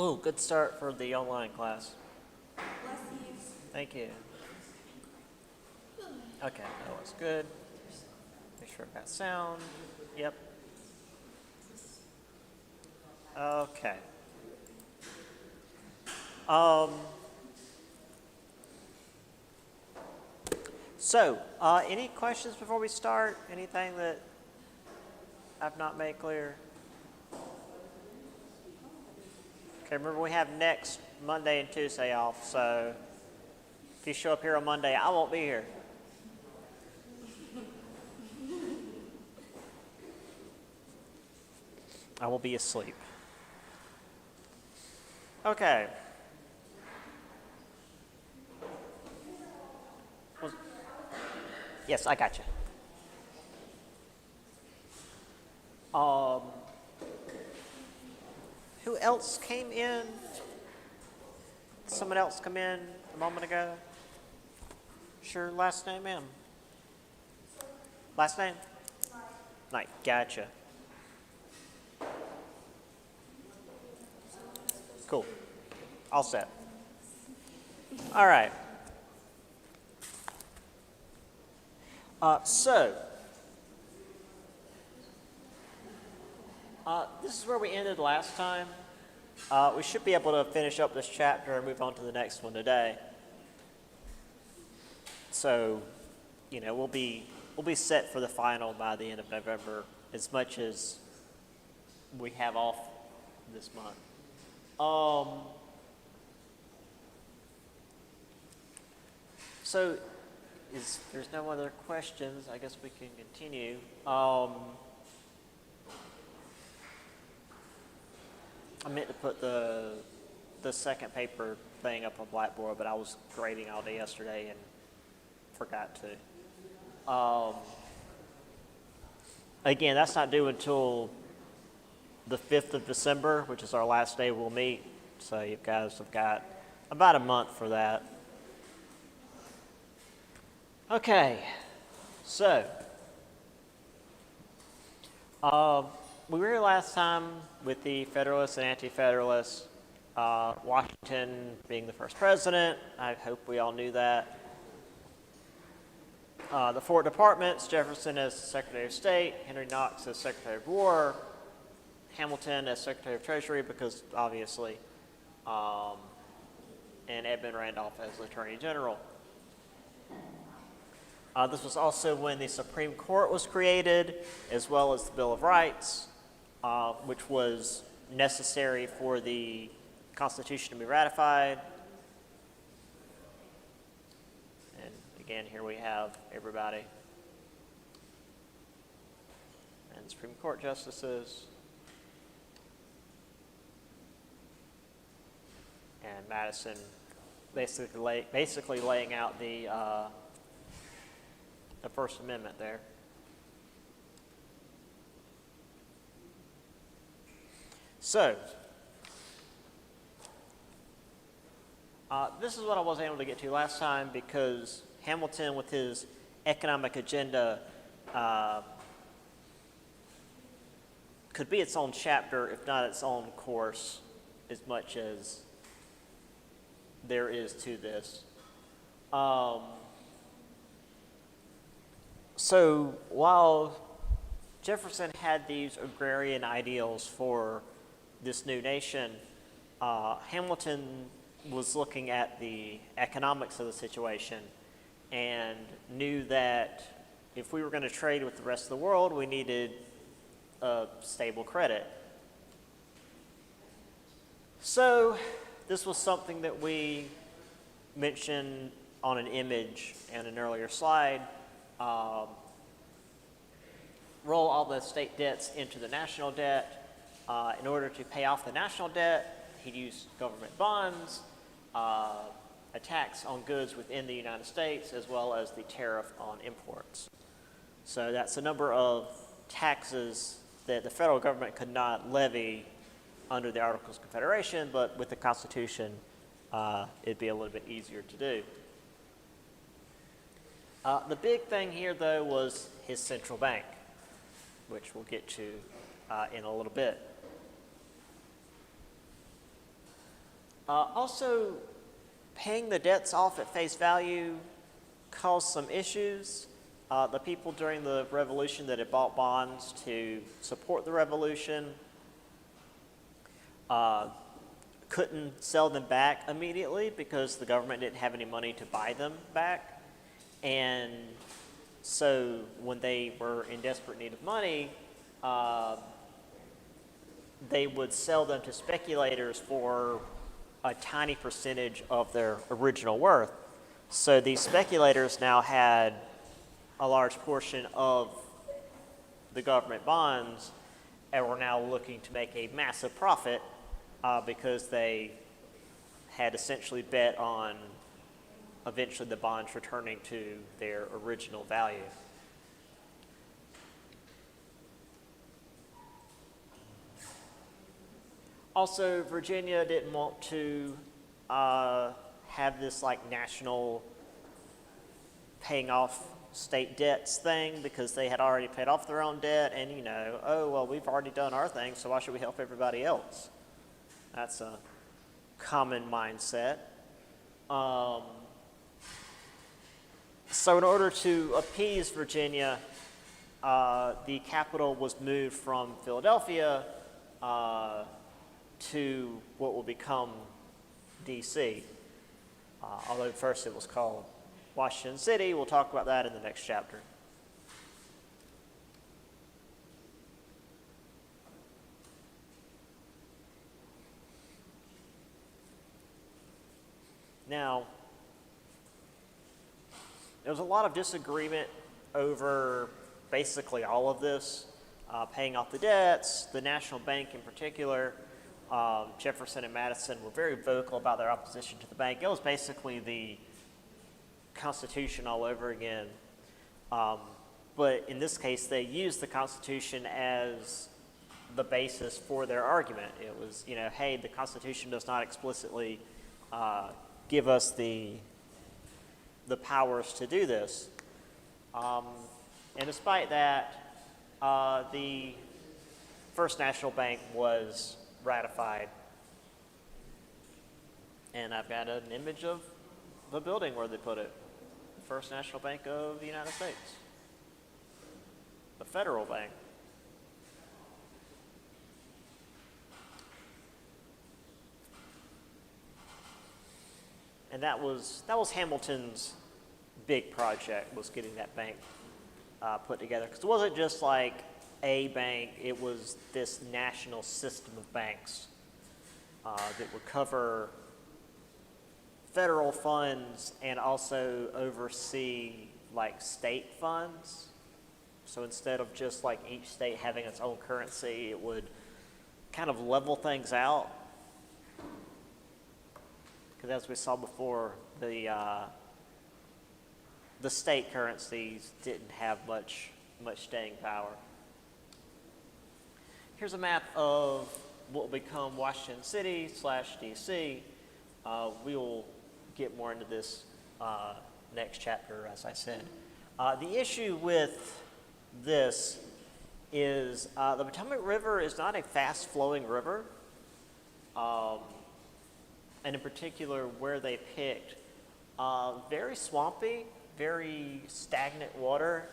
Ooh, good start for the online class. Thank you. Okay, that was good. Make sure I got sound. Yep. Okay. Um, any questions before we start? Anything that I've not made clear? Okay, remember we have next Monday and Tuesday off, so if you show up here on Monday, I won't be here. I will be asleep. Okay. Yes, I got you. Who else came in? Someone else come in a moment ago? Sure, last name, ma'am. Last name? Knight, gotcha. Cool. All set. All right. This is where we ended last time. We should be able to finish up this chapter and move on to the next one today. So, we'll be set for the final by the end of November, as much as we have off this month. So, there's no other questions, I guess we can continue. I meant to put the second paper thing up on Blackboard, but I was grading all day yesterday and forgot to. Again, that's not due until the 5th of December, which is our last day we'll meet. So you guys have got about a month for that. Okay, so we were here last time with the Federalists and Anti-Federalists, Washington being the first president. I hope we all knew that. The four departments, Jefferson as Secretary of State, Henry Knox as Secretary of War, Hamilton as Secretary of Treasury, because obviously, and Edmund Randolph as Attorney General. This was also when the Supreme Court was created, as well as the Bill of Rights, which was necessary for the Constitution to be ratified. And again, here we have everybody. And the Supreme Court justices. And Madison basically laying out the First Amendment there. So, this is what I wasn't able to get to last time because Hamilton, with his economic agenda, could be its own chapter, if not its own course, as much as there is to this. So while Jefferson had these agrarian ideals for this new nation, Hamilton was looking at the economics of the situation and knew that if we were going to trade with the rest of the world, we needed a stable credit. So this was something that we mentioned on an image in an earlier slide. Roll all the state debts into the national debt. In order to pay off the national debt, he'd use government bonds, a tax on goods within the United States, as well as the tariff on imports. So that's a number of taxes that the federal government could not levy under the Articles of Confederation, but with the Constitution, it'd be a little bit easier to do. The big thing here, though, was his central bank, which we'll get to in a little bit. Also, paying the debts off at face value caused some issues. The people during the revolution that had bought bonds to support the revolution couldn't sell them back immediately because the government didn't have any money to buy them back. And so when they were in desperate need of money, they would sell them to speculators for a tiny percentage of their original worth. So these speculators now had a large portion of the government bonds and were now looking to make a massive profit because they had essentially bet on eventually the bonds returning to their original value. Also, Virginia didn't want to have this like national paying off state debts thing because they had already paid off their own debt, and oh well, we've already done our thing, so why should we help everybody else? That's a common mindset. So in order to appease Virginia, the capital was moved from Philadelphia to what will become D.C. Although first it was called Washington City. We'll talk about that in the next chapter. Now, there was a lot of disagreement over basically all of this, paying off the debts, the National Bank in particular. Jefferson and Madison were very vocal about their opposition to the bank. It was basically the Constitution all over again. But in this case, they used the Constitution as the basis for their argument. It was, hey, the Constitution does not explicitly give us the powers to do this. And despite that, the First National Bank was ratified. And I've got an image of the building where they put it. The First National Bank of the United States. The Federal Bank. And that was Hamilton's big project, was getting that bank put together. Because it wasn't just like a bank, it was this national system of banks that would cover federal funds and also oversee like state funds. So instead of just like each state having its own currency, it would kind of level things out. Because as we saw before, the state currencies didn't have much staying power. Here's a map of what will become Washington City / D.C. We will get more into this next chapter, as I said. The issue with this is the Potomac River is not a fast-flowing river. And in particular, where they picked, very swampy, very stagnant water.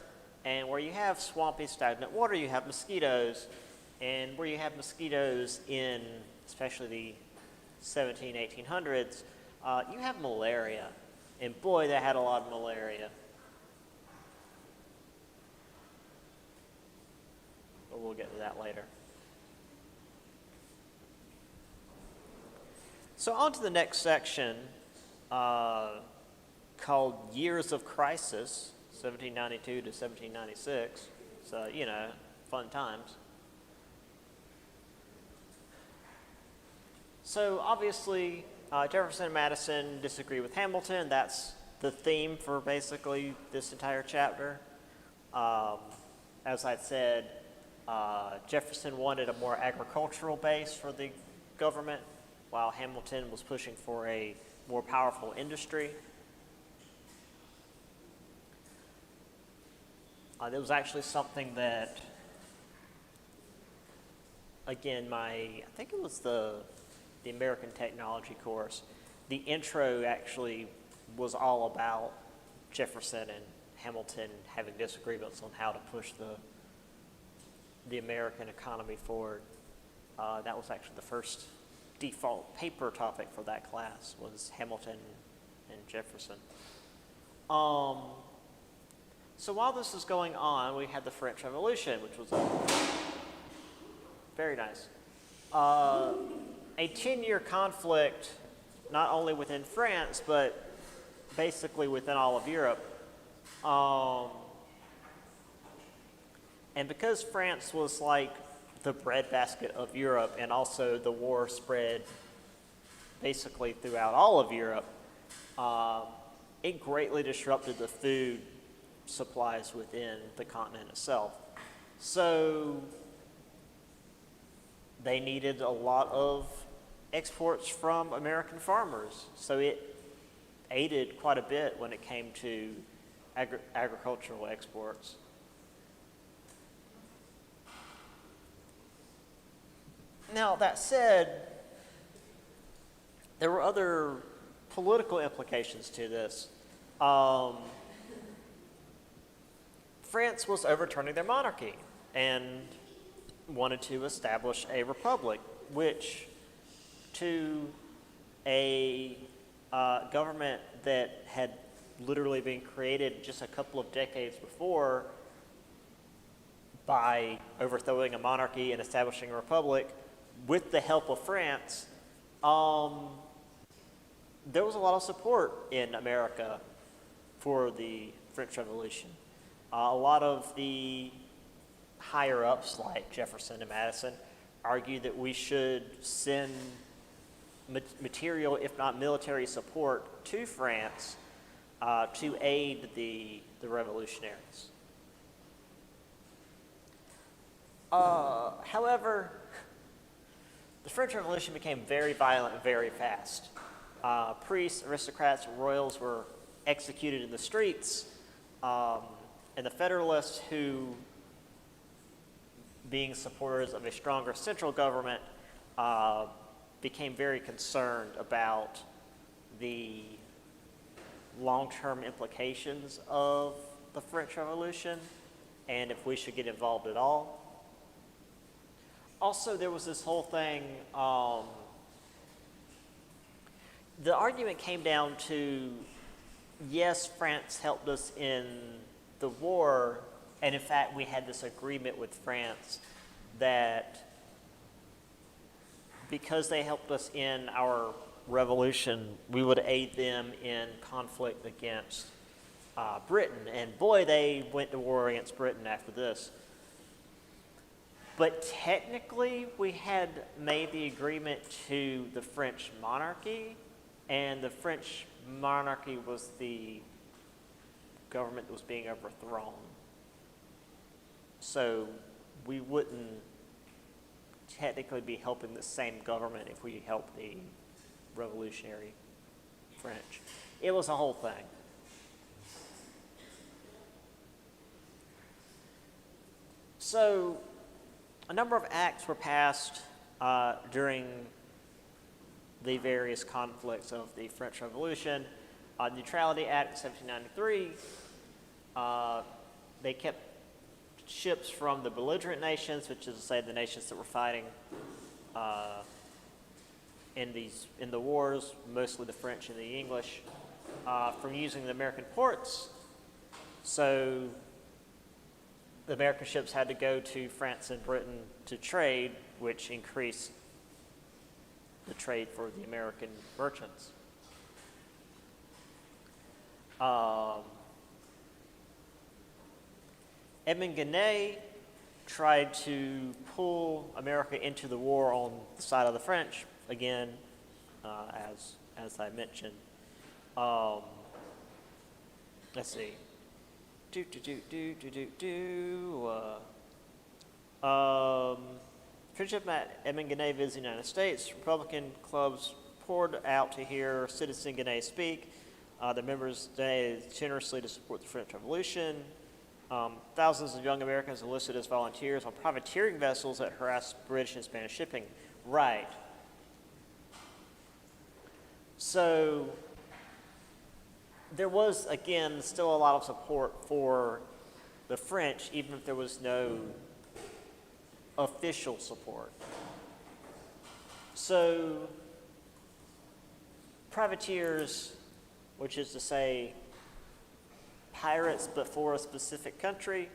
And where you have swampy, stagnant water, you have mosquitoes. And where you have mosquitoes in, especially the 1800s, you have malaria. And boy, they had a lot of malaria. But we'll get to that later. So on to the next section, called Years of Crisis, 1792 to 1796. So, fun times. So obviously, Jefferson and Madison disagree with Hamilton. That's the theme for basically this entire chapter. As I said, Jefferson wanted a more agricultural base for the government, while Hamilton was pushing for a more powerful industry. There was actually something that, again, I think it was the the American technology course, the intro actually was all about Jefferson and Hamilton having disagreements on how to push the American economy forward. That was actually the first default paper topic for that class, was Hamilton and Jefferson. So while this was going on, we had the French Revolution, which was very nice. A 10-year conflict, not only within France, but basically within all of Europe. And because France was like the breadbasket of Europe, and also the war spread basically throughout all of Europe, it greatly disrupted the food supplies within the continent itself. So they needed a lot of exports from American farmers. So it aided quite a bit when it came to agricultural exports. Now, that said, there were other political implications to this. France was overturning their monarchy and wanted to establish a republic, which to a government that had literally been created just a couple of decades before by overthrowing a monarchy and establishing a republic with the help of France, there was a lot of support in America for the French Revolution. A lot of the higher-ups, like Jefferson and Madison, argued that we should send material, if not military support, to France to aid the revolutionaries. However, the French Revolution became very violent very fast. Priests, aristocrats, royals were executed in the streets, and the Federalists, who, being supporters of a stronger central government, became very concerned about the long-term implications of the French Revolution and if we should get involved at all. Also, there was this whole thing, the argument came down to, yes, France helped us in the war, and in fact, we had this agreement with France that because they helped us in our revolution, we would aid them in conflict against Britain. And boy, they went to war against Britain after this. But technically, we had made the agreement to the French monarchy, and the French monarchy was the government that was being overthrown. So we wouldn't technically be helping the same government if we helped the revolutionary French. It was a whole thing. So a number of acts were passed during the various conflicts of the French Revolution. Neutrality Act of 1793, they kept ships from the belligerent nations, which is to say the nations that were fighting in the wars, mostly the French and the English, from using the American ports. So the American ships had to go to France and Britain to trade, which increased the trade for the American merchants. Edmund Genet tried to pull America into the war on the side of the French, again, as I mentioned. Let's see. Friendship at Edmund Genet visiting the United States. Republican clubs poured out to hear Citizen Genet speak. The members donated generously to support the French Revolution. Thousands of young Americans enlisted as volunteers on privateering vessels that harassed British and Spanish shipping. Right. So there was, again, still a lot of support for the French, even if there was no official support. So privateers, which is to say pirates but for a specific country,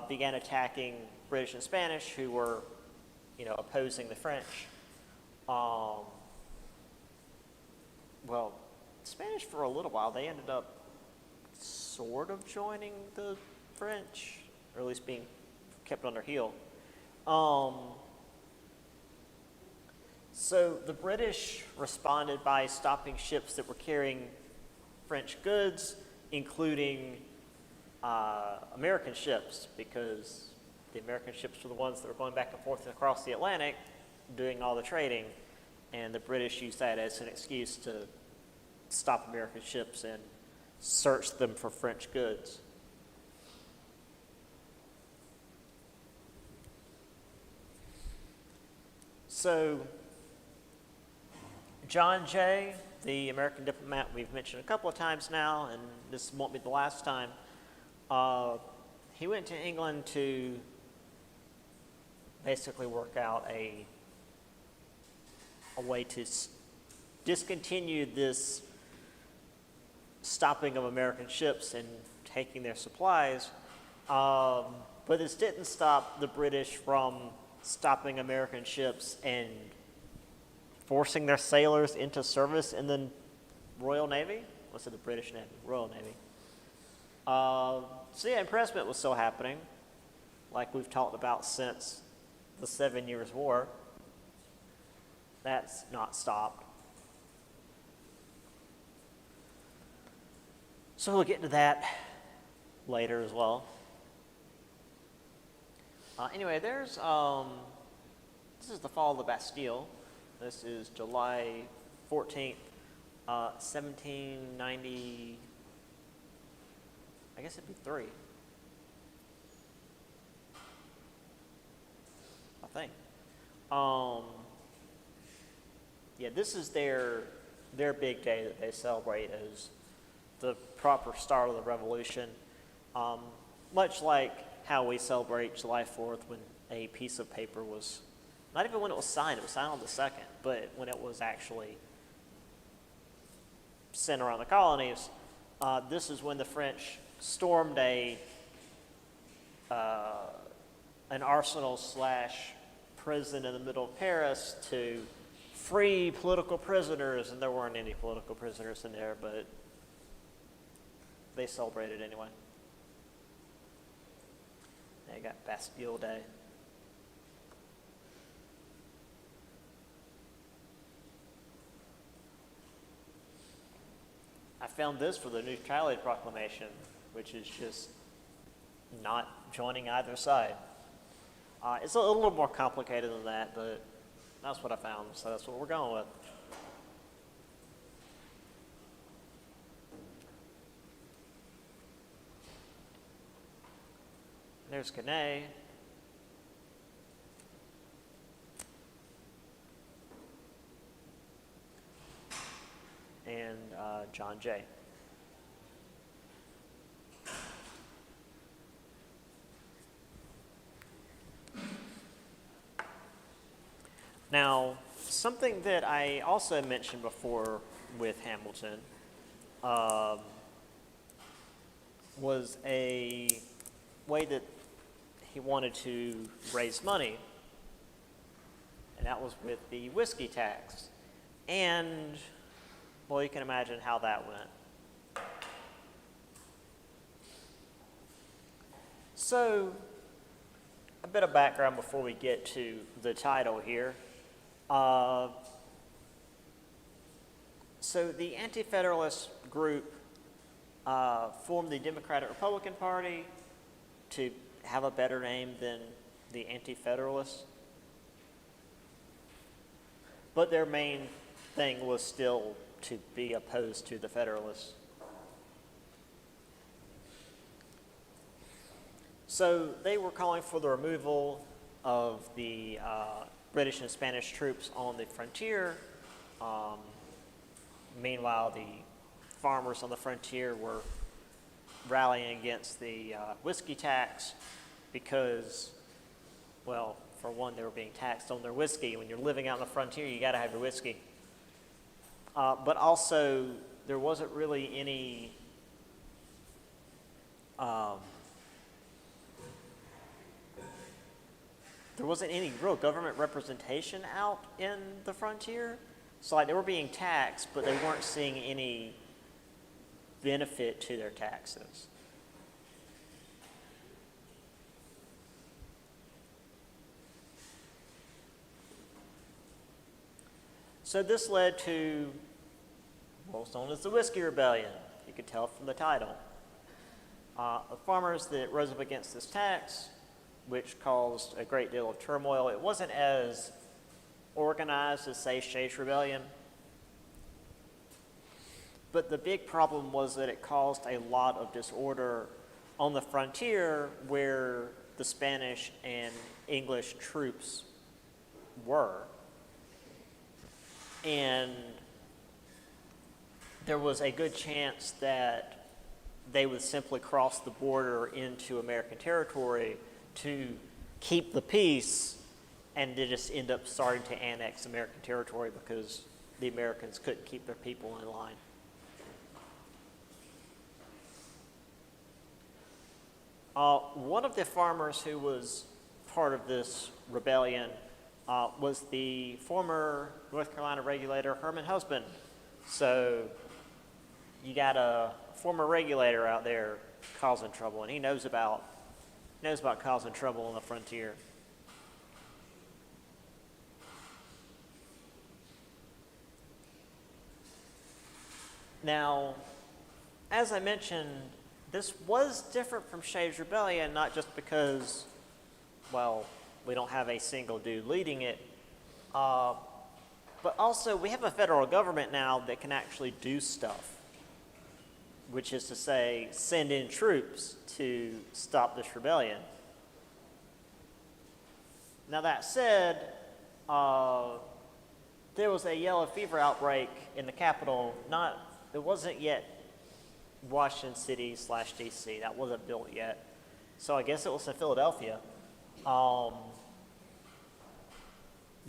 began attacking British and Spanish who were, opposing the French. Well, Spanish for a little while, they ended up sort of joining the French, or at least being kept on their heel. So the British responded by stopping ships that were carrying French goods, including American ships, because the American ships were the ones that were going back and forth across the Atlantic doing all the trading, and the British used that as an excuse to stop American ships and search them for French goods. So John Jay, the American diplomat we've mentioned a couple of times now, and this won't be the last time, he went to England to basically work out a way to discontinue this stopping of American ships and taking their supplies. But this didn't stop the British from stopping American ships and forcing their sailors into service in the Royal Navy. What's it, the British Navy? Royal Navy. So yeah, impressment was still happening, like we've talked about since the 7 Years' War. That's not stopped. So we'll get to that later as well. Anyway, there's this is the fall of the Bastille. This is July 14th, 1790. I guess it'd be 3. I think. Yeah, this is their big day that they celebrate as the proper start of the revolution. Much like how we celebrate July 4th when a piece of paper was, not even when it was signed on the 2nd, but when it was actually sent around the colonies. This is when the French stormed an arsenal / prison in the middle of Paris to free political prisoners, and there weren't any political prisoners in there, but they celebrated anyway. They got Bastille Day. I found this for the Neutrality Proclamation, which is just not joining either side. It's a little more complicated than that, but that's what I found, so that's what we're going with. There's Genet. And John Jay. Now, something that I also mentioned before with Hamilton was a way that he wanted to raise money, and that was with the whiskey tax. And, well, you can imagine how that went. So, a bit of background before we get to the title here. So the Anti-Federalist group formed the Democratic Republican Party to have a better name than the Anti-Federalists. But their main thing was still to be opposed to the Federalists. So they were calling for the removal of the British and Spanish troops on the frontier, Meanwhile, the farmers on the frontier were rallying against the whiskey tax because, well, for one, they were being taxed on their whiskey. When you're living out on the frontier, you got to have your whiskey. But also, there wasn't really any real government representation out in the frontier. So like they were being taxed, but they weren't seeing any benefit to their taxes. So this led to what's known as the Whiskey Rebellion. You could tell from the title. The farmers that rose up against this tax, which caused a great deal of turmoil. It wasn't as organized as, say, Shays' Rebellion. But the big problem was that it caused a lot of disorder on the frontier where the Spanish and English troops were. And there was a good chance that they would simply cross the border into American territory to keep the peace, and they just end up starting to annex American territory because the Americans couldn't keep their people in line. One of the farmers who was part of this rebellion was the former North Carolina regulator Herman Husband. So you got a former regulator out there causing trouble, and he knows about causing trouble on the frontier. Now, as I mentioned, this was different from Shays' Rebellion, not just because, well, we don't have a single dude leading it, but also we have a federal government now that can actually do stuff, which is to say, send in troops to stop this rebellion. Now that said, there was a yellow fever outbreak in the capital. It wasn't yet Washington City / DC. That wasn't built yet. So I guess it was in Philadelphia. But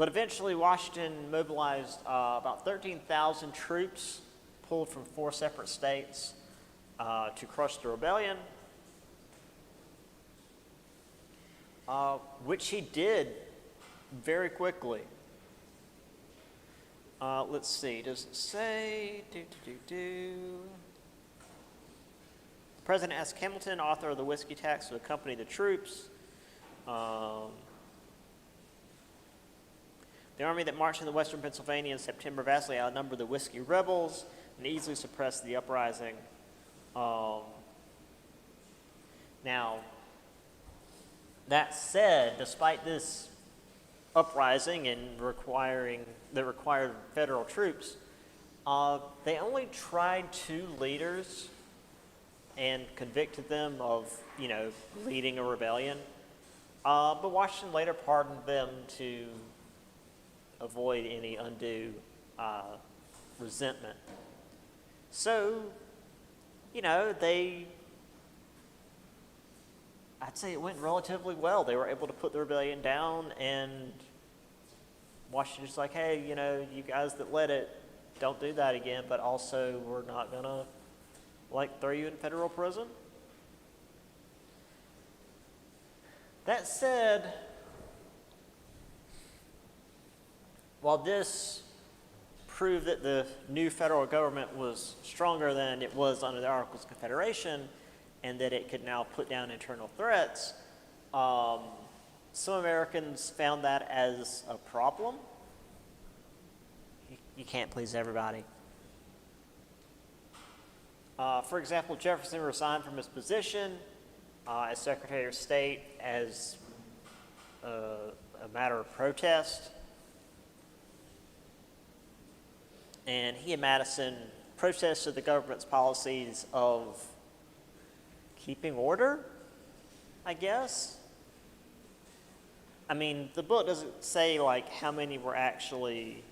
eventually Washington mobilized about 13,000 troops pulled from 4 separate states to crush the rebellion, which he did very quickly. Let's see, does it say? The president asked Hamilton, author of the whiskey tax, to accompany the troops. The army that marched into western Pennsylvania in September vastly outnumbered the whiskey rebels and easily suppressed the uprising. Now, that said, despite this uprising and that required federal troops, they only tried 2 leaders and convicted them of, leading a rebellion. But Washington later pardoned them to avoid any undue resentment. So, I'd say it went relatively well. They were able to put the rebellion down, and Washington's like, hey, you guys that led it, don't do that again, but also we're not gonna throw you in federal prison. That said, while this proved that the new federal government was stronger than it was under the Articles of Confederation and that it could now put down internal threats, some Americans found that as a problem. You can't please everybody. For example, Jefferson resigned from his position as Secretary of State as a matter of protest. And he and Madison protested the government's policies of keeping order, I guess. I mean, the book doesn't say how many were actually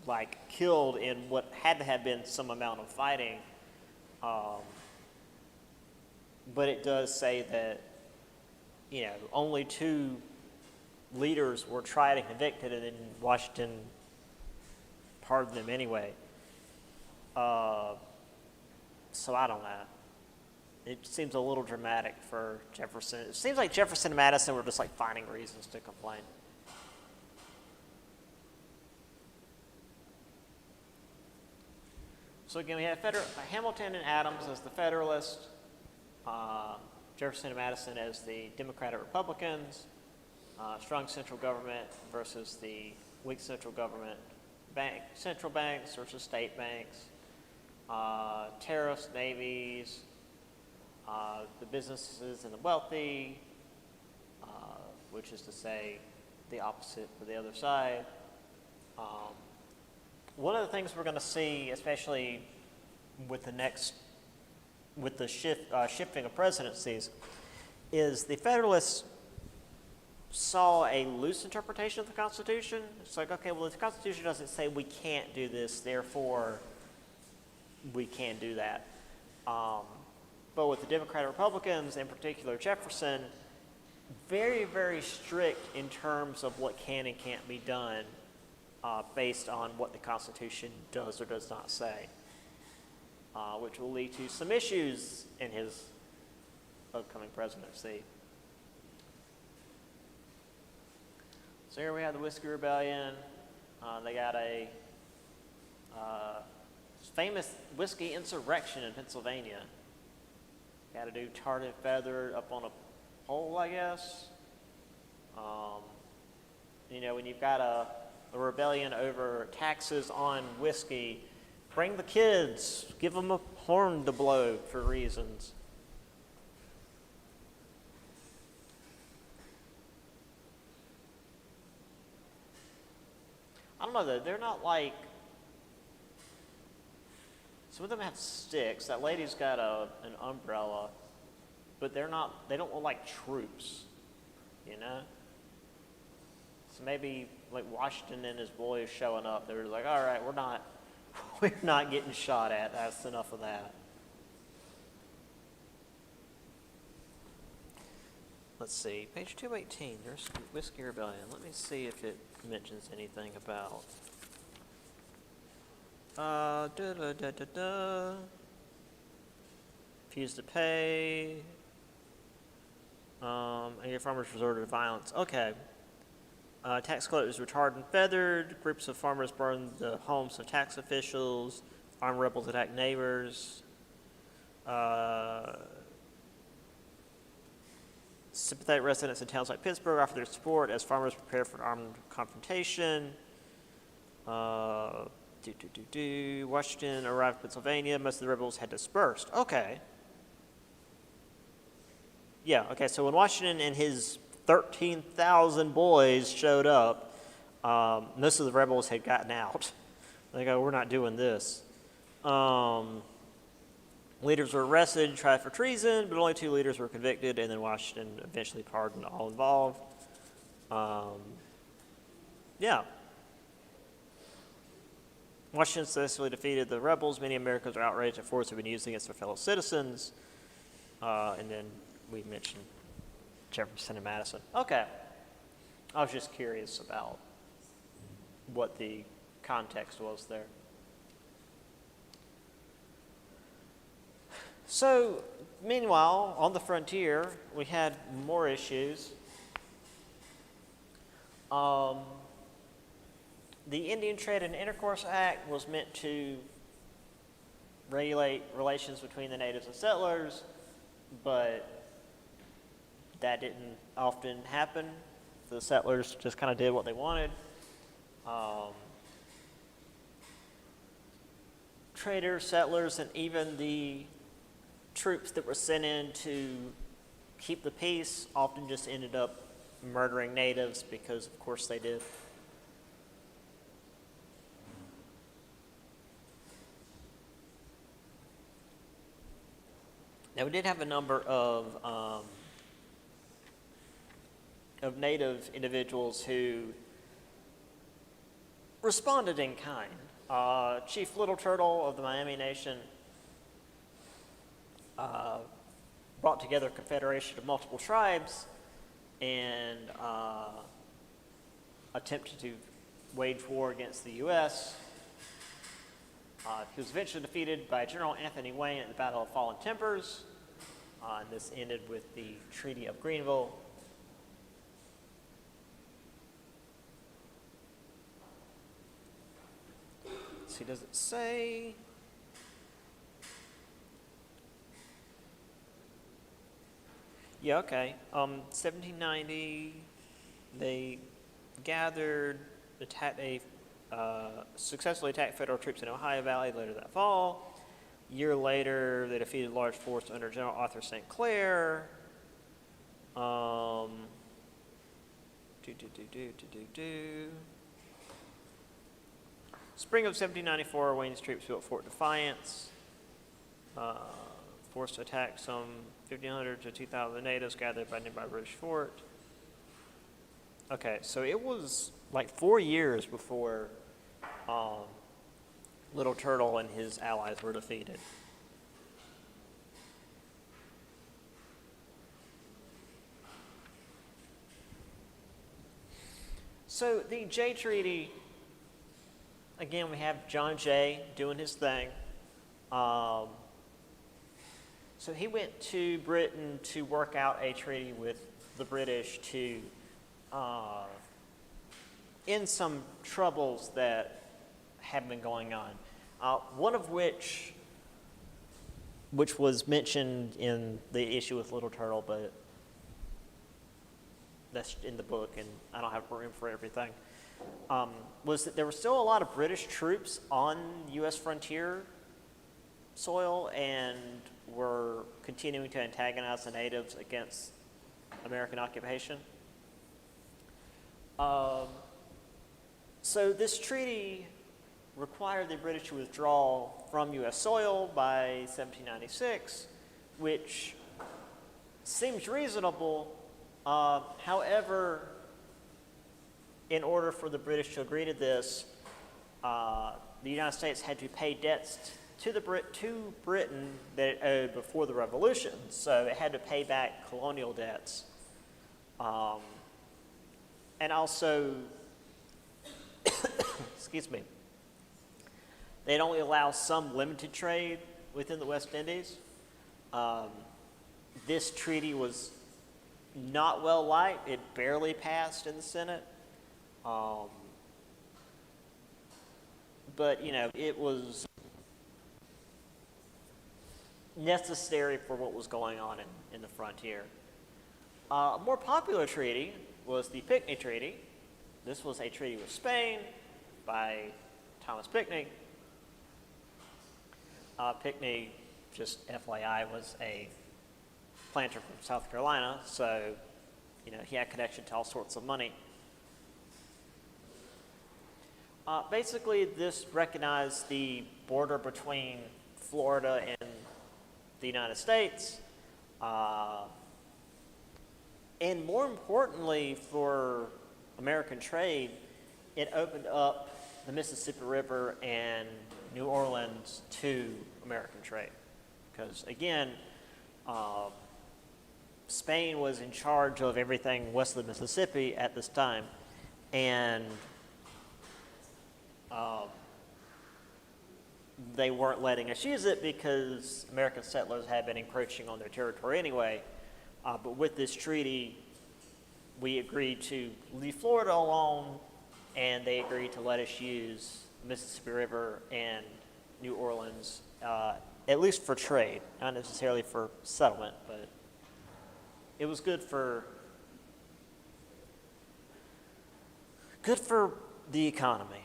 like killed in what had to have been some amount of fighting. But it does say that, only 2 leaders were tried and convicted, and then Washington pardoned them anyway. So I don't know. It seems a little dramatic for Jefferson. It seems like Jefferson and Madison were just like finding reasons to complain. So again, we have Hamilton and Adams as the Federalists, Jefferson and Madison as the Democratic Republicans, strong central government versus the weak central government, central banks versus state banks, tariffs, navies, the businesses and the wealthy, which is to say the opposite for the other side. One of the things we're going to see, especially with the shifting of presidencies, is the Federalists saw a loose interpretation of the Constitution. It's like, okay, well, the Constitution doesn't say we can't do this, therefore we can do that. But with the Democratic Republicans, in particular Jefferson, very, very strict in terms of what can and can't be done based on what the Constitution does or does not say, which will lead to some issues in his upcoming presidency. So here we have the Whiskey Rebellion. They got a famous whiskey insurrection in Pennsylvania. Got to do tarred and feathered up on a pole, I guess. When you've got a rebellion over taxes on whiskey, bring the kids, give them a horn to blow for reasons. I don't know though, they're not like, some of them have sticks. That lady's got an umbrella, but they don't look like troops, So maybe like Washington and his boys showing up, they were like, all right, we're not getting shot at. That's enough of that. Let's see, page 218, there's Whiskey Rebellion. Let me see if it mentions anything about. Refused to pay. And your farmers resorted to violence. Okay. Tax collectors were tarred and feathered. Groups of farmers burned the homes of tax officials. Armed rebels attacked neighbors. Sympathetic residents in towns like Pittsburgh offered their support as farmers prepared for an armed confrontation. Washington arrived in Pennsylvania. Most of the rebels had dispersed. Okay. Yeah, okay, so when Washington and his 13,000 boys showed up, most of the rebels had gotten out. They go, we're not doing this. Leaders were arrested, tried for treason, but only 2 leaders were convicted, and then Washington eventually pardoned all involved. Washington successfully defeated the rebels. Many Americans are outraged at force had been used against their fellow citizens. And then we mentioned Jefferson and Madison. Okay. I was just curious about what the context was there. So, meanwhile, on the frontier, we had more issues. The Indian Trade and Intercourse Act was meant to regulate relations between the natives and settlers, but that didn't often happen. The settlers just kind of did what they wanted. Traders, settlers, and even the troops that were sent in to keep the peace often just ended up murdering natives because, of course, they did. Now, we did have a number of native individuals who responded in kind. Chief Little Turtle of the Miami Nation brought together a confederation of multiple tribes and attempted to wage war against the U.S. He was eventually defeated by General Anthony Wayne at the Battle of Fallen Timbers. And this ended with the Treaty of Greenville. Let's see, does it say? Yeah, okay. 1790, they gathered, successfully attacked federal troops in Ohio Valley later that fall. A year later, they defeated a large force under General Arthur St. Clair. Spring of 1794, Wayne's troops built Fort Defiance, forced to attack some 1,500 to 2,000 natives gathered by nearby British fort. Okay, so it was like 4 years before Little Turtle and his allies were defeated. So the Jay Treaty, again, we have John Jay doing his thing. So he went to Britain to work out a treaty with the British to end some troubles that have been going on. One of which was mentioned in the issue with Little Turtle, but that's in the book, and I don't have room for everything, was that there were still a lot of British troops on U.S. frontier soil and were continuing to antagonize the natives against American occupation. So this treaty required the British to withdraw from U.S. soil by 1796, which seems reasonable. However, in order for the British to agree to this, the United States had to pay debts to Britain that it owed before the Revolution. So it had to pay back colonial debts. And also, excuse me, they'd only allow some limited trade within the West Indies. This treaty was not well liked. It barely passed in the Senate. But, you know, it was necessary for what was going on in the frontier. A more popular treaty was the Pinckney Treaty. This was a treaty with Spain by Thomas Pinckney. Pinckney, just FYI, was a planter from South Carolina, so you know he had connection to all sorts of money. Basically, this recognized the border between Florida and the United States, and more importantly for American trade, it opened up the Mississippi River and New Orleans to American trade. Because again, Spain was in charge of everything west of the Mississippi at this time, and they weren't letting us use it because American settlers had been encroaching on their territory anyway. But with this treaty, we agreed to leave Florida alone, and they agreed to let us use the Mississippi River and New Orleans, at least for trade, not necessarily for settlement, but it was good for the economy.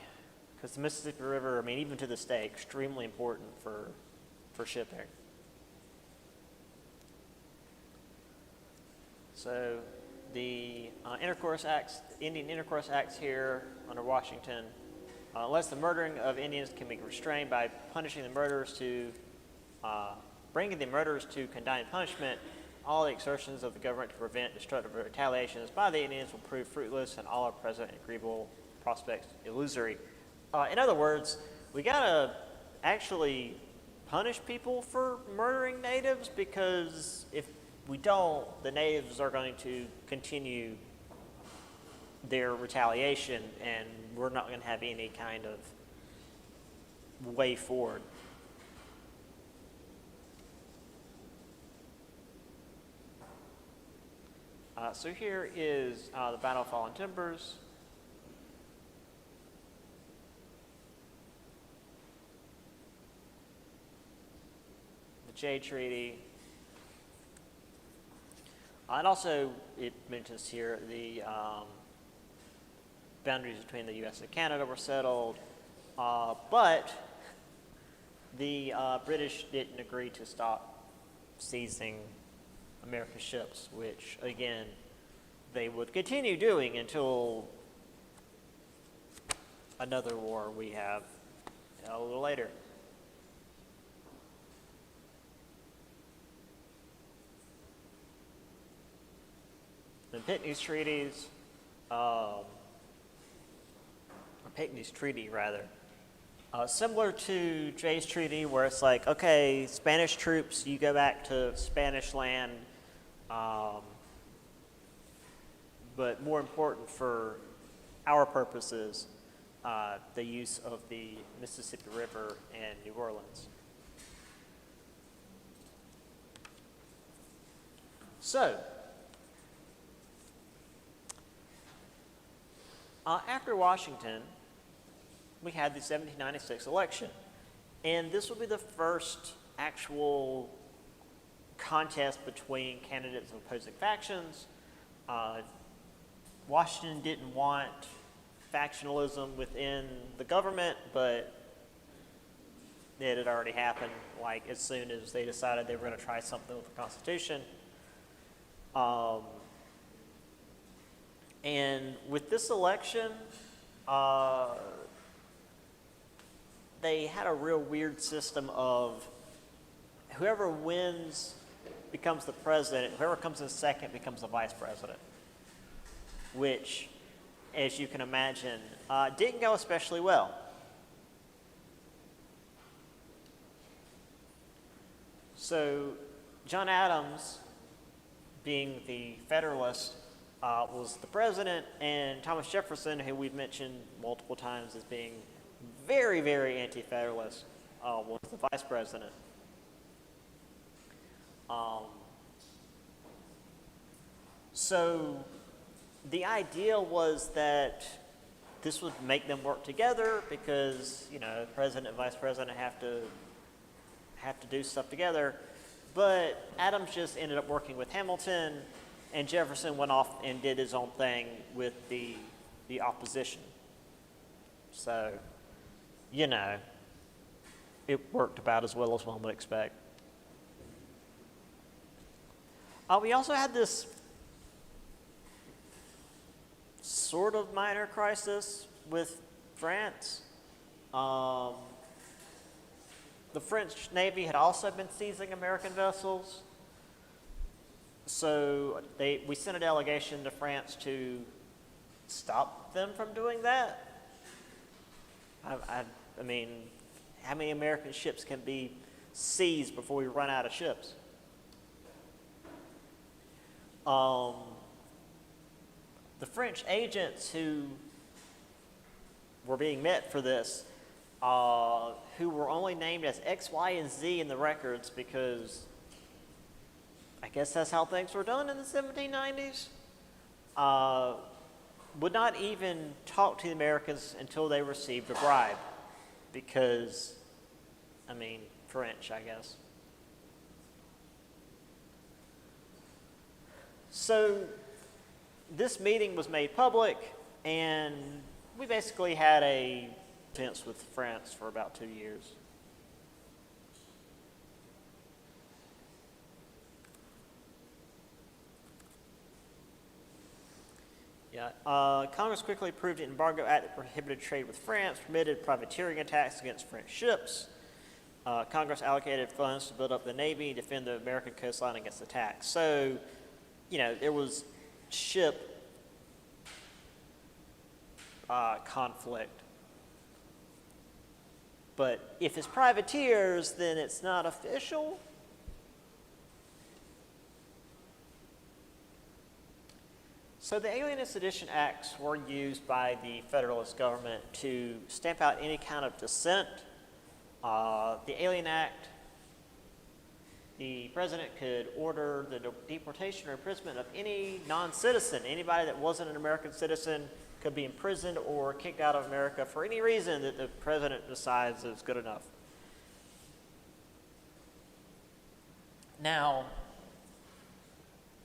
Because the Mississippi River, I mean, even to this day, extremely important for shipping. So the Indian Intercourse Acts here under Washington, unless the murdering of Indians can be restrained by punishing the murderers bringing the murderers to condign punishment, all the exertions of the government to prevent destructive retaliations by the Indians will prove fruitless, and all our present agreeable prospects illusory. In other words, we gotta actually punish people for murdering natives, because if we don't, the natives are going to continue their retaliation, and we're not going to have any kind of way forward. So here is the Battle of Fallen Timbers. The Jay Treaty. And also, it mentions here the boundaries between the U.S. and Canada were settled, but the British didn't agree to stop seizing American ships, which, again, they would continue doing until another war we have a little later. The Pinckney's treaties, or Pinckney's treaty rather, similar to Jay's treaty, where it's like, okay, Spanish troops, you go back to Spanish land, but more important for our purposes, the use of the Mississippi River and New Orleans. So, after Washington, we had the 1796 election, and this will be the first actual contest between candidates of opposing factions. Washington didn't want factionalism within the government, but it had already happened, like as soon as they decided they were going to try something with the Constitution. And with this election, they had a real weird system of whoever wins becomes the president, whoever comes in second becomes the vice president, which, as you can imagine, didn't go especially well. So John Adams, being the Federalist, was the president, and Thomas Jefferson, who we've mentioned multiple times as being very, very anti-Federalist, was the vice president. So the idea was that this would make them work together, because, you know, president and vice president have to do stuff together. But Adams just ended up working with Hamilton, and Jefferson went off and did his own thing with the opposition. So, you know, it worked about as well as one would expect. We also had this sort of minor crisis with France. The French Navy had also been seizing American vessels. So we sent a delegation to France to stop them from doing that. I mean, how many American ships can be seized before we run out of ships? The French agents who were being met for this, who were only named as X, Y, and Z in the records, because I guess that's how things were done in the 1790s, would not even talk to the Americans until they received a bribe, because, I mean, French, I guess. So this meeting was made public, and we basically had a tense with France for about 2 years. Congress quickly approved an embargo act that prohibited trade with France, permitted privateering attacks against French ships. Congress allocated funds to build up the Navy, defend the American coastline against attacks. So, you know, there was ship conflict But if it's privateers, then it's not official. So the Alien and Sedition Acts were used by the Federalist government to stamp out any kind of dissent. The Alien Act, the president could order the deportation or imprisonment of any non-citizen. Anybody that wasn't an American citizen could be imprisoned or kicked out of America for any reason that the president decides is good enough. Now,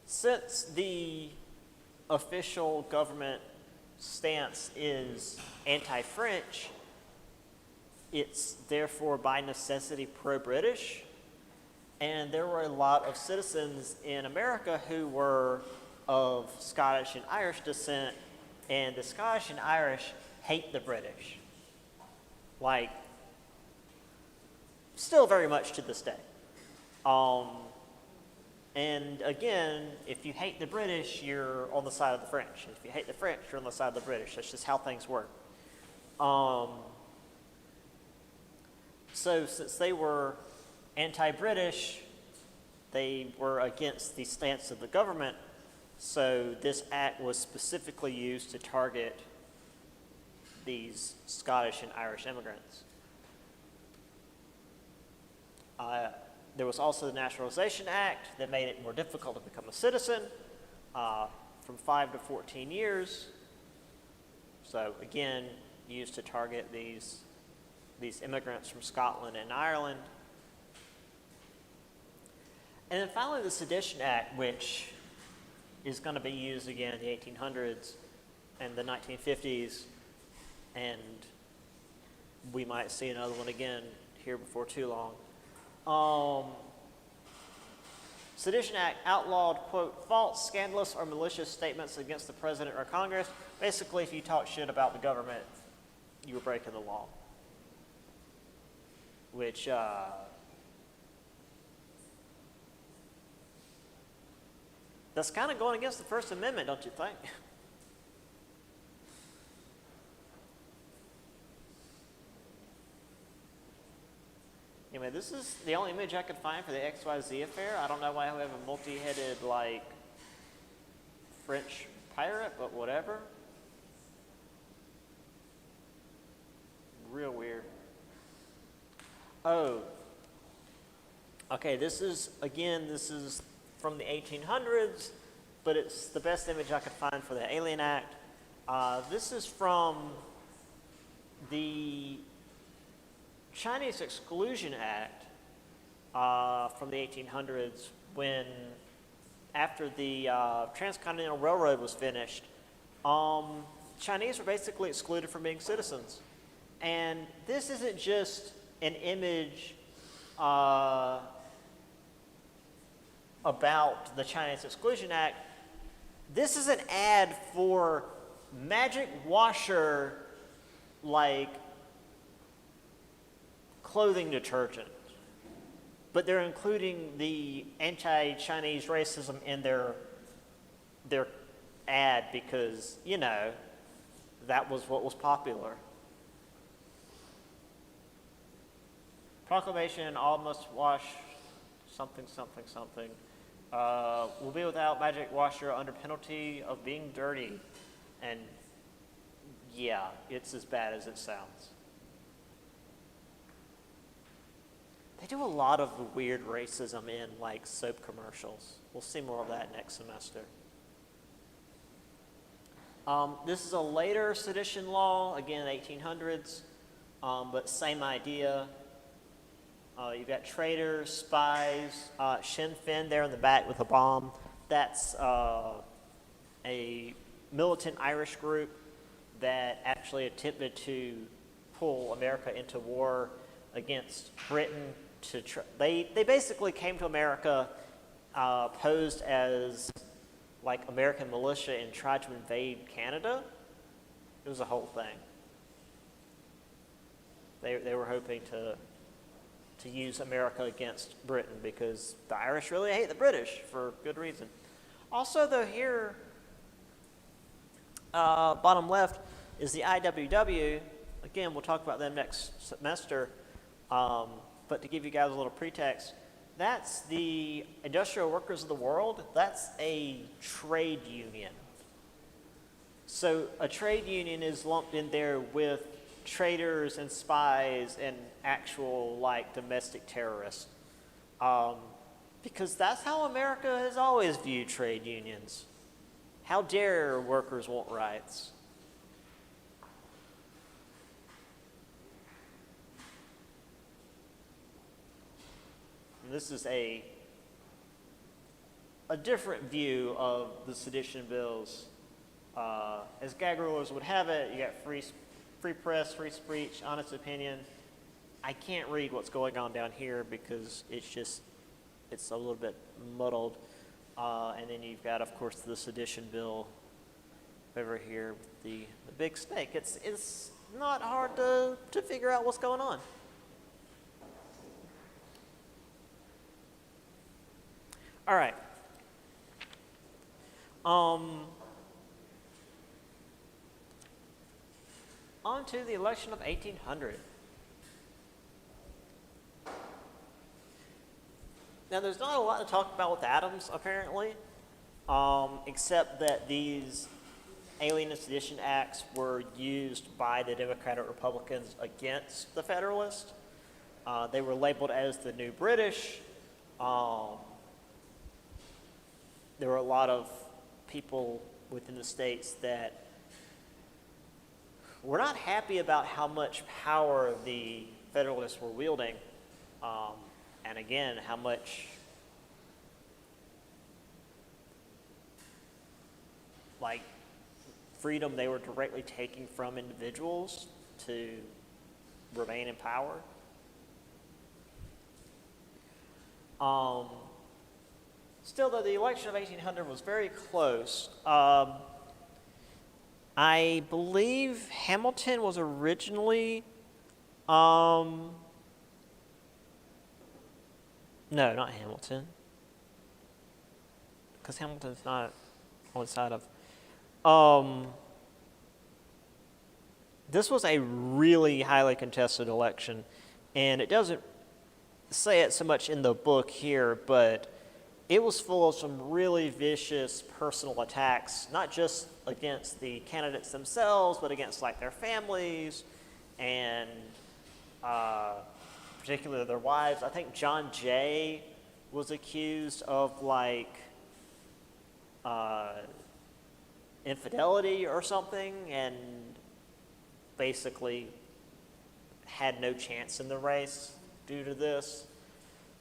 since the official government stance is anti-French, it's therefore by necessity pro-British, and there were a lot of citizens in America who were of Scottish and Irish descent, and the Scottish and Irish hate the British, like, still very much to this day. And again, if you hate the British, you're on the side of the French. If you hate the French, you're on the side of the British. That's just how things work. So since they were anti-British, they were against the stance of the government. So this act was specifically used to target these Scottish and Irish immigrants. There was also the Naturalization Act that made it more difficult to become a citizen, from 5 to 14 years. So again, used to target these immigrants from Scotland and Ireland. And then finally the Sedition Act, which is going to be used again in the 1800s and the 1950s, and we might see another one again here before too long. Sedition Act outlawed, quote, false, scandalous, or malicious statements against the president or Congress. Basically, if you talk shit about the government, you were breaking the law. Which, that's kind of going against the First Amendment, don't you think? Anyway, this is the only image I could find for the XYZ affair. I don't know why we have a multi-headed, like, French pirate, but whatever. Real weird. Oh. Okay, this is from the 1800s, but it's the best image I could find for the Alien Act. This is from the Chinese Exclusion Act from the 1800s, when after the Transcontinental Railroad was finished, Chinese were basically excluded from being citizens. And this isn't just an image about the Chinese Exclusion Act. This is an ad for Magic Washer, like, clothing detergent, but they're including the anti-Chinese racism in their ad because, you know, that was what was popular. Proclamation, all must wash something, something, something. Will be without magic washer under penalty of being dirty. And yeah, it's as bad as it sounds. They do a lot of the weird racism in, like, soap commercials. We'll see more of that next semester. This is a later sedition law, again, 1800s, but same idea. You've got traitors, spies, Sinn Féin there in the back with a bomb. That's a militant Irish group that actually attempted to pull America into war against Britain. They basically came to America posed as, like, American militia and tried to invade Canada. It was a whole thing. They were hoping to use America against Britain because the Irish really hate the British for good reason. Also, though, here, bottom left, is the IWW, again, we'll talk about them next semester. But to give you guys a little pretext, that's the Industrial Workers of the World. That's a trade union. So a trade union is lumped in there with traitors and spies and actual like domestic terrorists. Because that's how America has always viewed trade unions. How dare workers want rights? And this is a different view of the sedition bills. As gag rulers would have it, you got free press, free speech, honest opinion. I can't read what's going on down here because it's a little bit muddled. And then you've got, of course, the sedition bill over here with the big snake. It's not hard to figure out what's going on. All right. On to the election of 1800. Now, there's not a lot to talk about with Adams, apparently, except that these Alien and Sedition Acts were used by the Democratic Republicans against the Federalists. They were labeled as the New British. There were a lot of people within the states that were not happy about how much power the Federalists were wielding, and again, how much like freedom they were directly taking from individuals to remain in power. Still, though, the election of 1800 was very close. I believe Hamilton was originally, no, not Hamilton, because Hamilton's not on the side of, this was a really highly contested election, and it doesn't say it so much in the book here, but it was full of some really vicious personal attacks, not just against the candidates themselves, but against like their families and particularly their wives. I think John Jay was accused of like infidelity or something, and basically had no chance in the race due to this.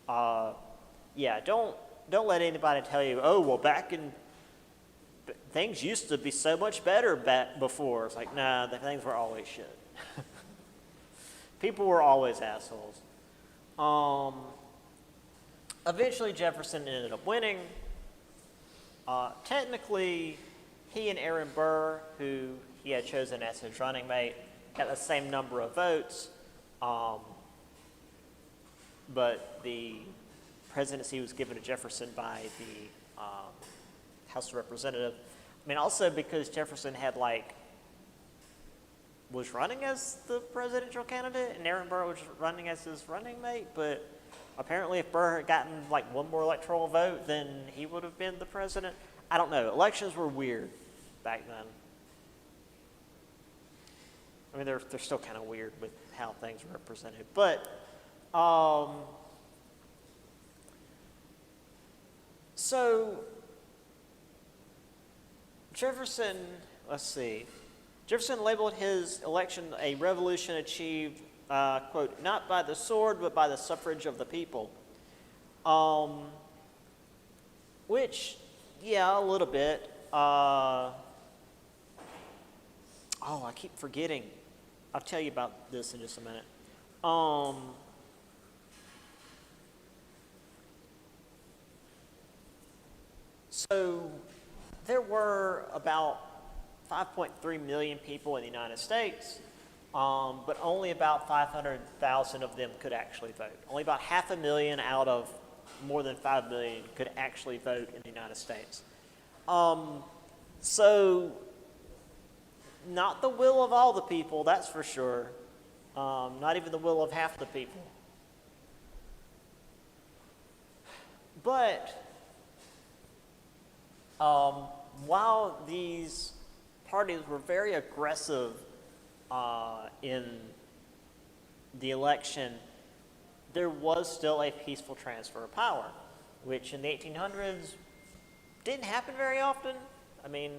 Yeah, don't let anybody tell you, oh, well, things used to be so much better back before. It's like, nah, the things were always shit. People were always assholes. Eventually, Jefferson ended up winning. Technically, he and Aaron Burr, who he had chosen as his running mate, got the same number of votes, but the presidency was given to Jefferson by the House of Representatives. I mean, also because Jefferson was running as the presidential candidate and Aaron Burr was running as his running mate, but apparently if Burr had gotten one more electoral vote, then he would have been the president. I don't know. Elections were weird back then. I mean, they're still kind of weird with how things are represented. But, so Jefferson, Jefferson labeled his election a revolution achieved, quote, not by the sword, but by the suffrage of the people. Which, yeah, a little bit. I keep forgetting. I'll tell you about this in just a minute. So there were about 5.3 million people in the United States, but only about 500,000 of them could actually vote. Only about 500,000 out of more than 5 million could actually vote in the United States. So Not the will of all the people, that's for sure. Not even the will of half the people. But while these parties were very aggressive in the election, there was still a peaceful transfer of power, which in the 1800s didn't happen very often. I mean,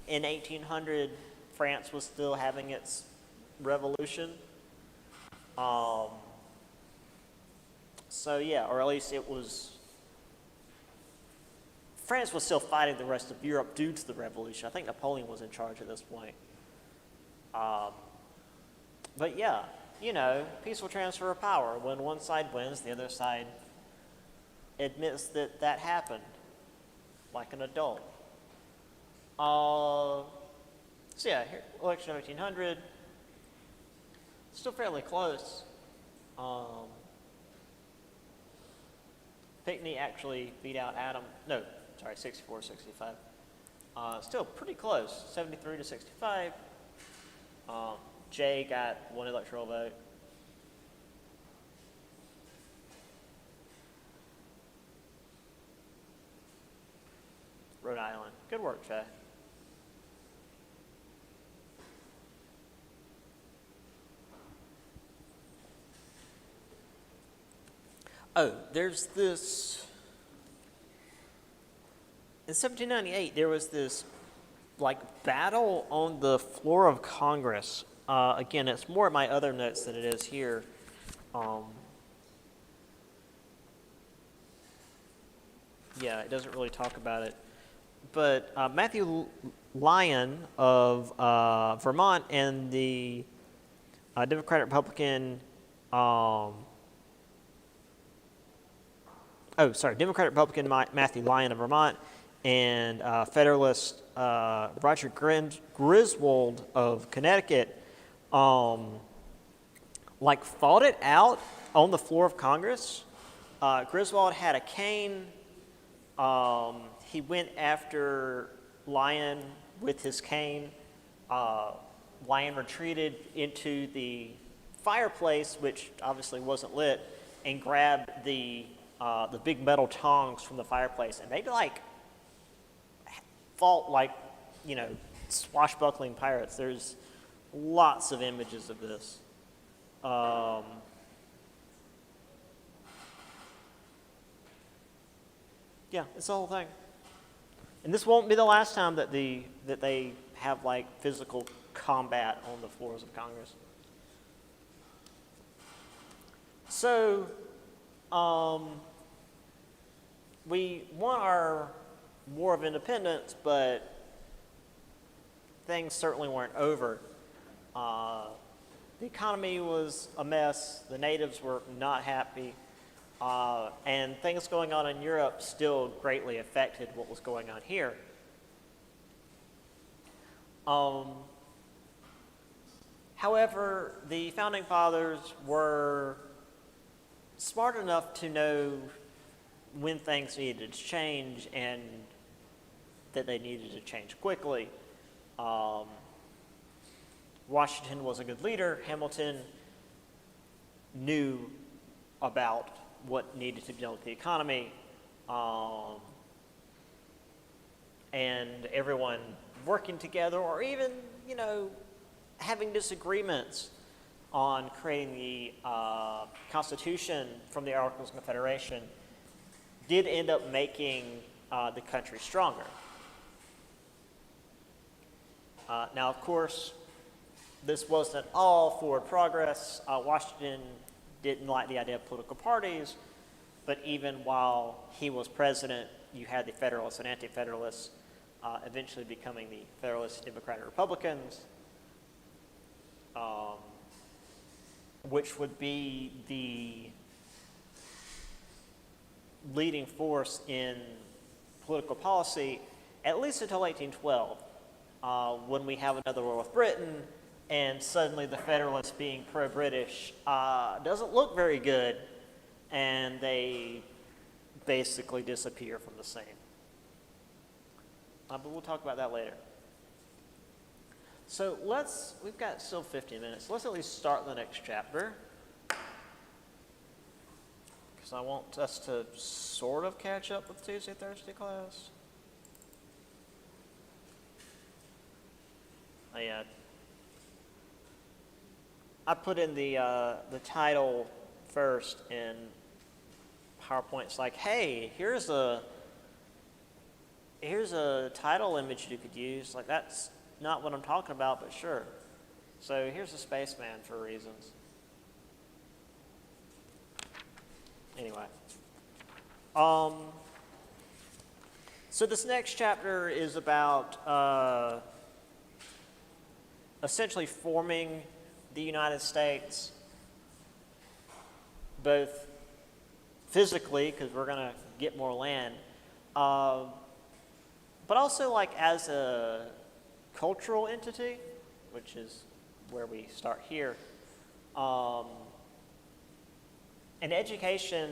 in 1800, France was still having its revolution. So yeah, or at least it was, France was still fighting the rest of Europe due to the revolution. I think Napoleon was in charge at this point. But yeah, you know, peaceful transfer of power. When one side wins, the other side admits that that happened, like an adult. So yeah, here, election of 1800, still fairly close. Pinckney actually beat out Adam, no, sorry, 64, 65. Still pretty close, 73 to 65. Jay got one electoral vote. Rhode Island. Good work, Jay. Oh, there's this, in 1798, there was this, like, battle on the floor of Congress. Again, it's more in my other notes than it is here. Yeah, it doesn't really talk about it. But Matthew Lyon of Vermont and the Democratic Republican, Democratic Republican Matthew Lyon of Vermont and Federalist Roger Griswold of Connecticut, like fought it out on the floor of Congress. Griswold had a cane. He went after Lyon with his cane. Lyon retreated into the fireplace, which obviously wasn't lit, and grabbed the big metal tongs from the fireplace, and they like fought like, you know, swashbuckling pirates. There's lots of images of this. Yeah, it's the whole thing. And this won't be the last time that they have like physical combat on the floors of Congress. So, we won our War of Independence, but things certainly weren't over. The economy was a mess. The natives were not happy. And things going on in Europe still greatly affected what was going on here. However, the Founding Fathers were smart enough to know when things needed to change and that they needed to change quickly. Washington was a good leader. Hamilton knew about what needed to be done with the economy, and everyone working together, or even, you know, having disagreements on creating the Constitution from the Articles of Confederation did end up making the country stronger. Now, of course, this wasn't all forward progress. Washington didn't like the idea of political parties, but even while he was president, you had the Federalists and Anti-Federalists eventually becoming the Federalist Democratic Republicans, which would be the leading force in political policy, at least until 1812, when we have another war with Britain, and suddenly the Federalists, being pro-British, doesn't look very good, and they basically disappear from the scene. But we'll talk about that later. So we've got still 15 minutes. Let's at least start the next chapter. Because I want us to sort of catch up with Tuesday, Thursday class. I put in the title first in PowerPoint. It's like, hey, here's a title image you could use. Like, that's not what I'm talking about, but sure. So here's a spaceman for reasons. Anyway. So this next chapter is about essentially forming the United States, both physically, because we're going to get more land, but also like as a cultural entity, which is where we start here. And education,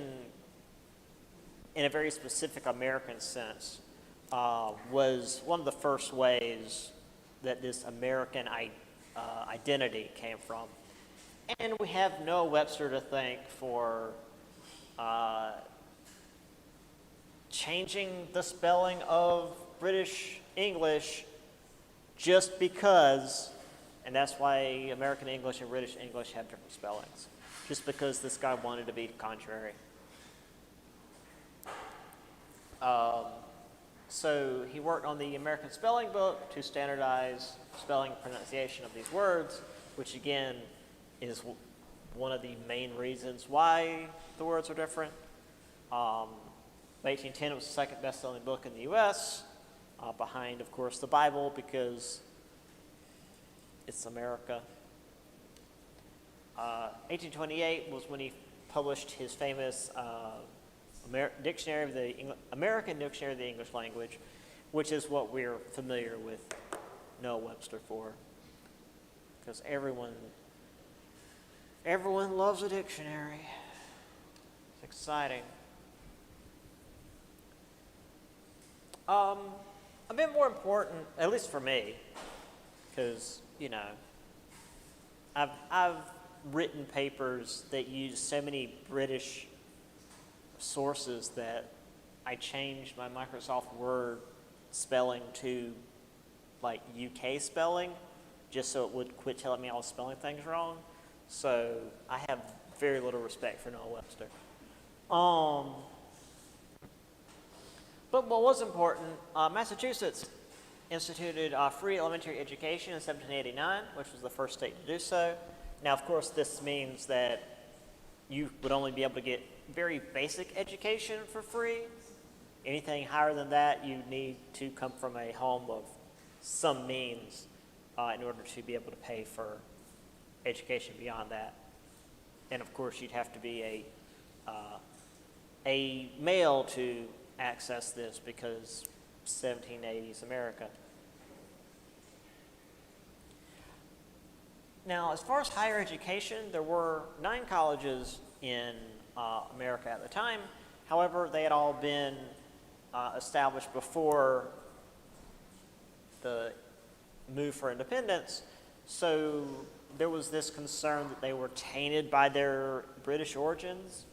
in a very specific American sense, was one of the first ways that this American identity came from. And we have Noah Webster to thank for changing the spelling of British English just because, and that's why American English and British English have different spellings, just because this guy wanted to be contrary. So he worked on the American Spelling Book to standardize spelling and pronunciation of these words, which again is one of the main reasons why the words are different. By 1810, it was the second best-selling book in the U.S., behind, of course, the Bible, because it's America. 1828 was when he published his famous American Dictionary of the English Language, which is what we're familiar with Noah Webster for, because everyone loves a dictionary. It's exciting. A bit more important, at least for me, because I've written papers that use so many British sources that I changed my Microsoft Word spelling to like UK spelling, just so it would quit telling me I was spelling things wrong. So I have very little respect for Noah Webster. But what was important, Massachusetts instituted free elementary education in 1789, which was the first state to do so. Now, of course, this means that you would only be able to get very basic education for free. Anything higher than that, you need to come from a home of some means in order to be able to pay for education beyond that. And of course, you'd have to be a male to access this, because 1780s America. Now, as far as higher education, there were 9 colleges in America at the time. However, they had all been established before the move for independence. So there was this concern that they were tainted by their British origins.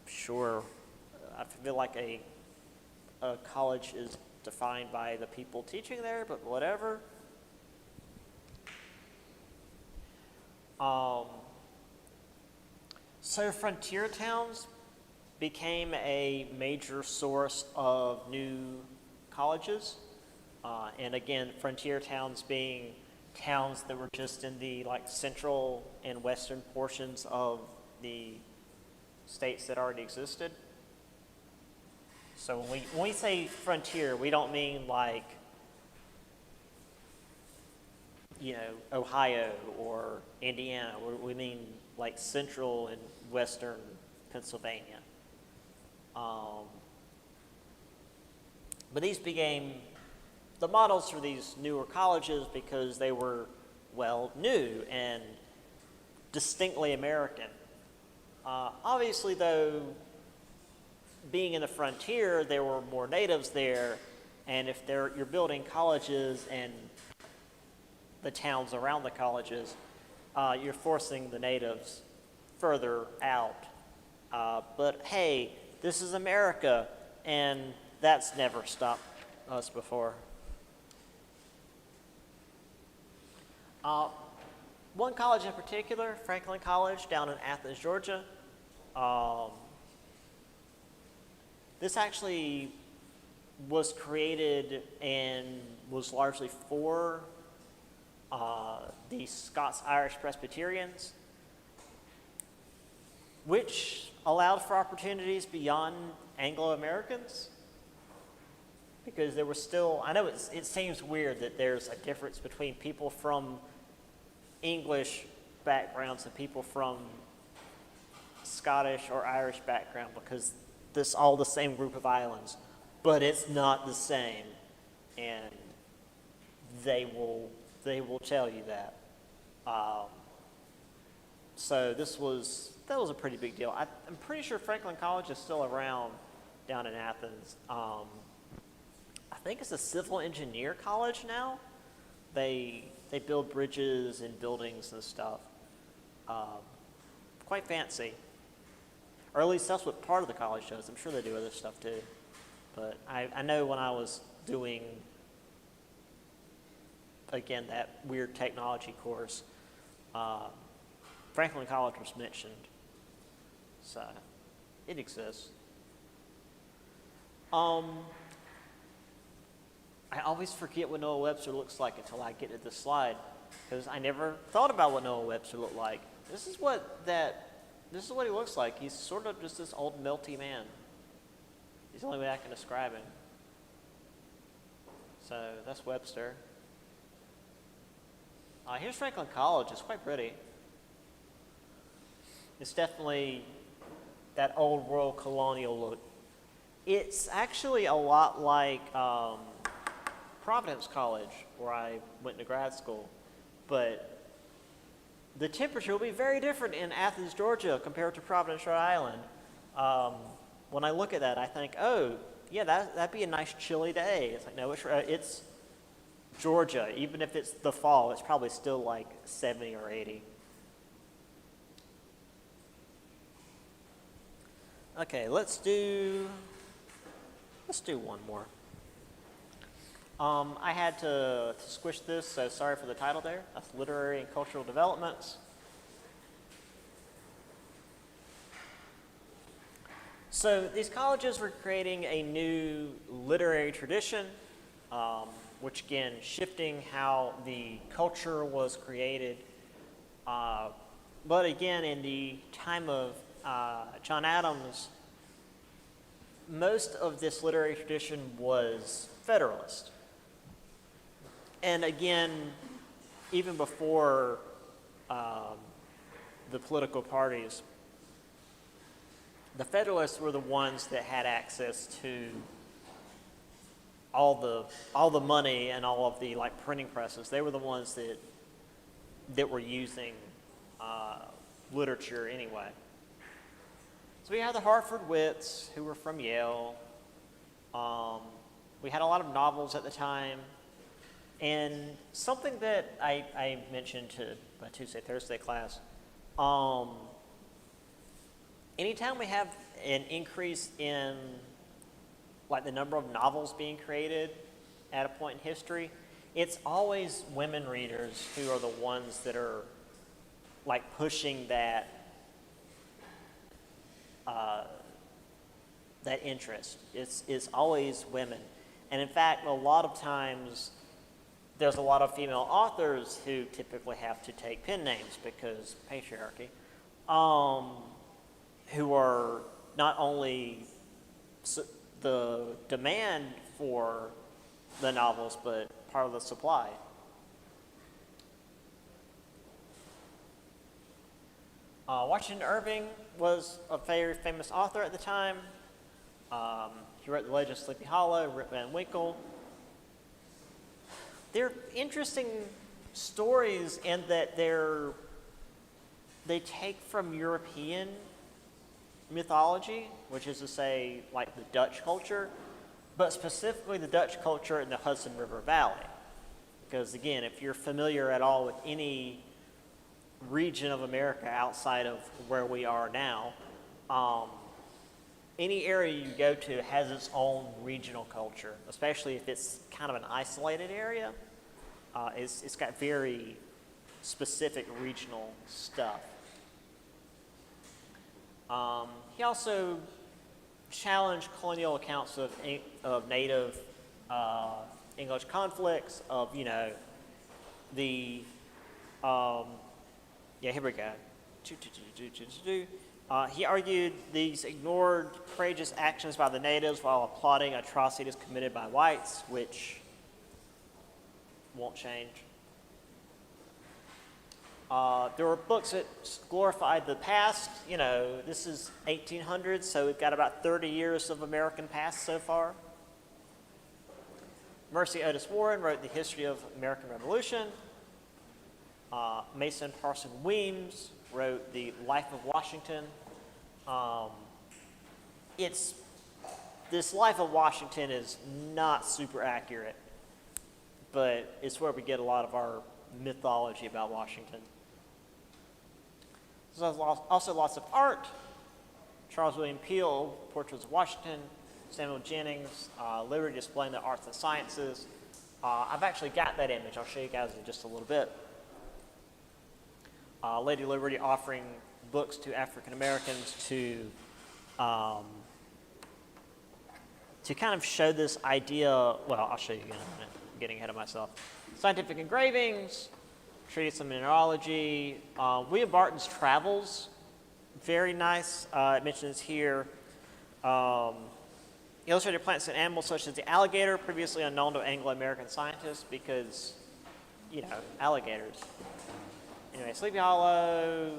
Sure, I feel like a college is defined by the people teaching there, but whatever. So frontier towns became a major source of new colleges. And again, frontier towns being towns that were just in the central and western portions of the states that already existed. So when we say frontier, we don't mean Ohio or Indiana. We mean central and western Pennsylvania. But these became the models for these newer colleges because they were, new and distinctly American. Obviously, though, being in the frontier, there were more natives there, and if you're building colleges and the towns around the colleges, you're forcing the natives further out. But hey, this is America, and that's never stopped us before. One college in particular, Franklin College down in Athens, Georgia. This actually was created and was largely for the Scots-Irish Presbyterians, which allowed for opportunities beyond Anglo-Americans, because there was still, I know it seems weird that there's a difference between people from English backgrounds and people from Scottish or Irish background, because this all the same group of islands, but it's not the same, and they will tell you that. So that was a pretty big deal. I'm pretty sure Franklin College is still around down in Athens. I think it's a civil engineer college now. They build bridges and buildings and stuff. Quite fancy. Or at least that's what part of the college does. I'm sure they do other stuff too. But I know when I was doing, again, that weird technology course, Franklin College was mentioned. So it exists. I always forget what Noah Webster looks like until I get to this slide, because I never thought about what Noah Webster looked like. This is what he looks like. He's sort of just this old melty man. He's the only way I can describe him. So that's Webster. Here's Franklin College. It's quite pretty. It's definitely that old world colonial look. It's actually a lot like Providence College, where I went to grad school, but the temperature will be very different in Athens, Georgia compared to Providence, Rhode Island. When I look at that, I think, oh, yeah, that'd be a nice chilly day. It's like, no, it's Georgia. Even if it's the fall, it's probably still like 70 or 80. Okay, let's do one more. I had to squish this, so sorry for the title there. That's Literary and Cultural Developments. So these colleges were creating a new literary tradition, which again, shifting how the culture was created. But again, in the time of John Adams, most of this literary tradition was Federalist. And again, even before the political parties, the Federalists were the ones that had access to all the money and all of the printing presses. They were the ones that were using literature anyway. So we had the Hartford Wits, who were from Yale. We had a lot of novels at the time. And something that I mentioned to my Tuesday, Thursday class, anytime we have an increase in the number of novels being created at a point in history, it's always women readers who are the ones that are pushing that interest. It's always women. And in fact, a lot of times there's a lot of female authors who typically have to take pen names because patriarchy, who are not only the demand for the novels, but part of the supply. Washington Irving was a very famous author at the time. He wrote The Legend of Sleepy Hollow, Rip Van Winkle. They're interesting stories in that they take from European mythology, which is to say, the Dutch culture, but specifically the Dutch culture in the Hudson River Valley, Because again, if you're familiar at all with any region of America outside of where we are now, any area you go to has its own regional culture, especially if it's kind of an isolated area. It's got very specific regional stuff. He also challenged colonial accounts of native English conflicts, of, the, here we go. He argued these ignored courageous actions by the natives while applauding atrocities committed by whites, which won't change. There were books that glorified the past. This is 1800s, so we've got about 30 years of American past so far. Mercy Otis Warren wrote The History of American Revolution. Mason Parson Weems wrote The Life of Washington. This Life of Washington is not super accurate, but it's where we get a lot of our mythology about Washington. There's also lots of art. Charles William Peel, Portraits of Washington. Samuel Jennings, Liberty Displaying the Arts and Sciences. I've actually got that image. I'll show you guys in just a little bit. Lady Liberty offering books to African Americans to kind of show this idea. Well, I'll show you in a minute. I'm getting ahead of myself. Scientific engravings, treatise of mineralogy. William Barton's Travels, very nice. It mentions here illustrated plants and animals such as the alligator, previously unknown to Anglo-American scientists because, alligators. Anyway, Sleepy Hollow,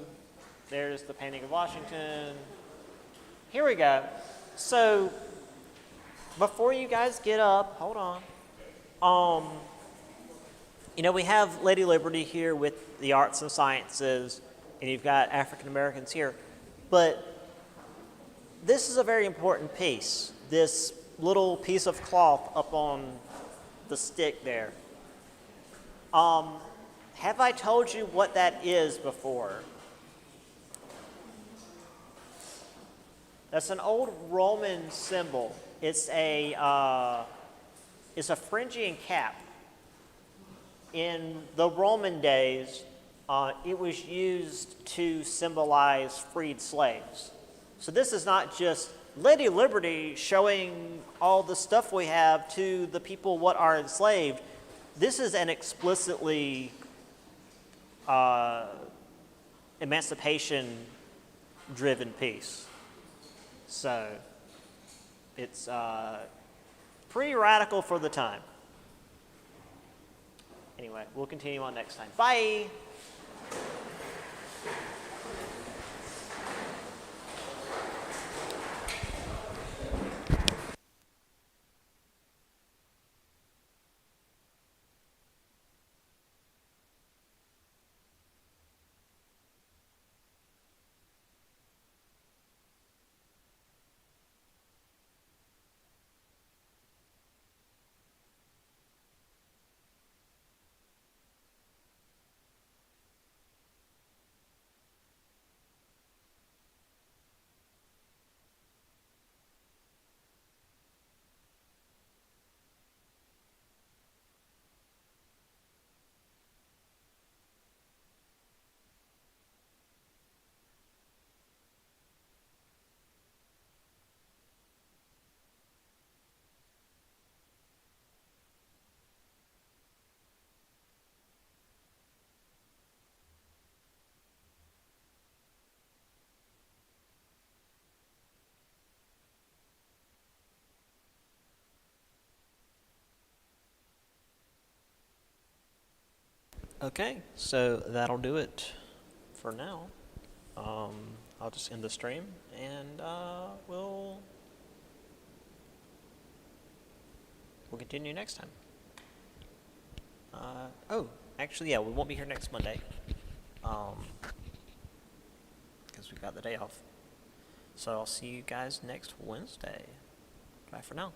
there's the painting of Washington. Here we go. So, before you guys get up, hold on. We have Lady Liberty here with the arts and sciences, and you've got African Americans here. But this is a very important piece, this little piece of cloth up on the stick there. Have I told you what that is before? That's an old Roman symbol. It's a Phrygian cap. In the Roman days, it was used to symbolize freed slaves. So this is not just Lady Liberty showing all the stuff we have to the people what are enslaved. This is an explicitly emancipation-driven piece. So it's pretty radical for the time. Anyway, we'll continue on next time. Bye! Okay, so that'll do it for now. I'll just end the stream, and we'll continue next time. Actually, yeah, we won't be here next Monday, because we got the day off. So I'll see you guys next Wednesday. Bye for now.